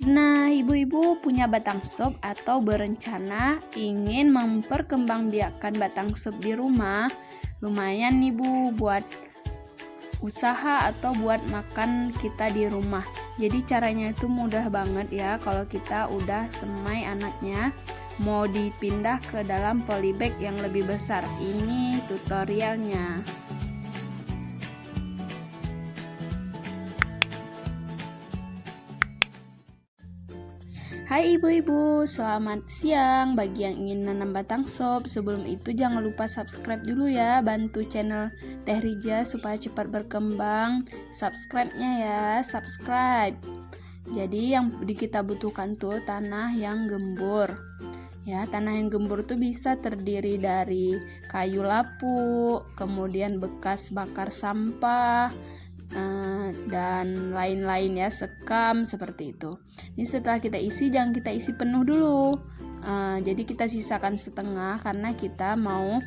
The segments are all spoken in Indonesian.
Nah, ibu-ibu punya batang sop atau berencana ingin memperkembangbiakkan batang sop di rumah, lumayan nih Bu buat usaha atau buat makan kita di rumah. Jadi caranya itu mudah banget ya. Kalau kita udah semai anaknya mau dipindah ke dalam polybag yang lebih besar. Ini tutorialnya. Hai ibu-ibu, selamat siang. Bagi yang ingin nanam batang sop, sebelum itu jangan lupa subscribe dulu ya. Bantu channel Teh Rija supaya cepat berkembang. Subscribe-nya ya, subscribe. Jadi yang kita butuhkan tuh tanah yang gembur. Ya, tanah yang gembur tuh bisa terdiri dari kayu lapuk, kemudian bekas bakar sampah, dan lain-lain ya, sekam seperti itu. Ini setelah kita isi, jangan kita isi penuh dulu. Jadi kita sisakan setengah karena kita mau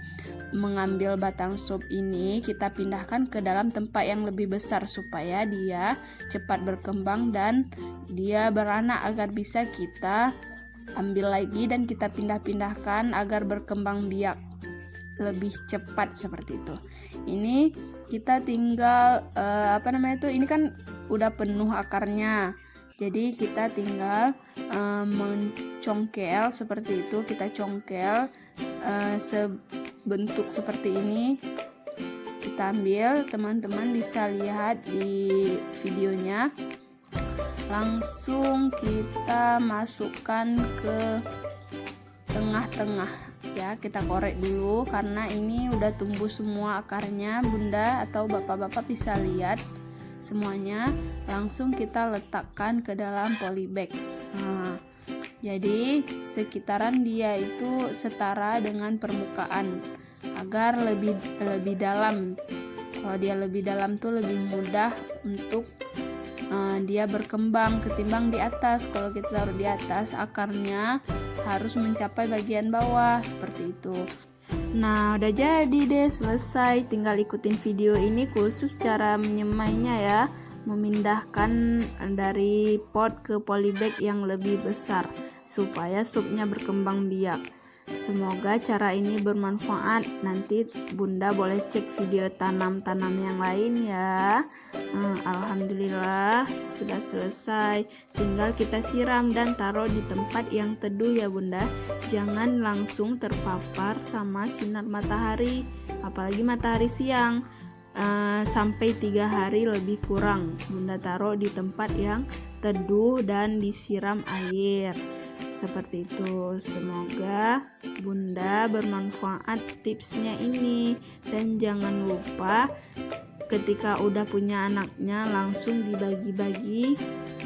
mengambil batang sop ini kita pindahkan ke dalam tempat yang lebih besar supaya dia cepat berkembang dan dia beranak agar bisa kita ambil lagi dan kita pindah-pindahkan agar berkembang biak lebih cepat seperti itu. Ini kita tinggal ini kan udah penuh akarnya. Jadi kita tinggal mencongkel seperti itu. Kita congkel sebentuk seperti ini. Kita ambil, teman-teman bisa lihat di videonya. Langsung kita masukkan ke tengah-tengah ya, kita korek dulu karena ini udah tumbuh semua akarnya. Bunda atau bapak-bapak bisa lihat semuanya. Langsung kita letakkan ke dalam polybag. Jadi sekitaran dia itu setara dengan permukaan agar lebih dalam. Kalau dia lebih dalam tuh lebih mudah untuk dia berkembang ketimbang di atas. Kalau kita taruh di atas, akarnya harus mencapai bagian bawah seperti itu. Nah, udah jadi deh, selesai. Tinggal ikutin video ini khusus cara menyemainya ya, memindahkan dari pot ke polybag yang lebih besar supaya supnya berkembang biak. Semoga cara ini bermanfaat. Nanti Bunda boleh cek video tanam-tanam yang lain ya. Alhamdulillah sudah selesai. Tinggal kita siram dan taruh di tempat yang teduh ya Bunda. Jangan langsung terpapar sama sinar matahari, apalagi matahari siang. Sampai 3 hari lebih kurang Bunda taruh di tempat yang teduh dan disiram air seperti itu. Semoga Bunda bermanfaat tipsnya ini, dan jangan lupa ketika udah punya anaknya langsung dibagi-bagi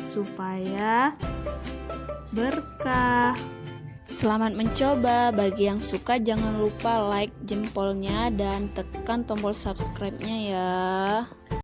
supaya berkah. Selamat mencoba. Bagi yang suka jangan lupa like jempolnya dan tekan tombol subscribe-nya ya.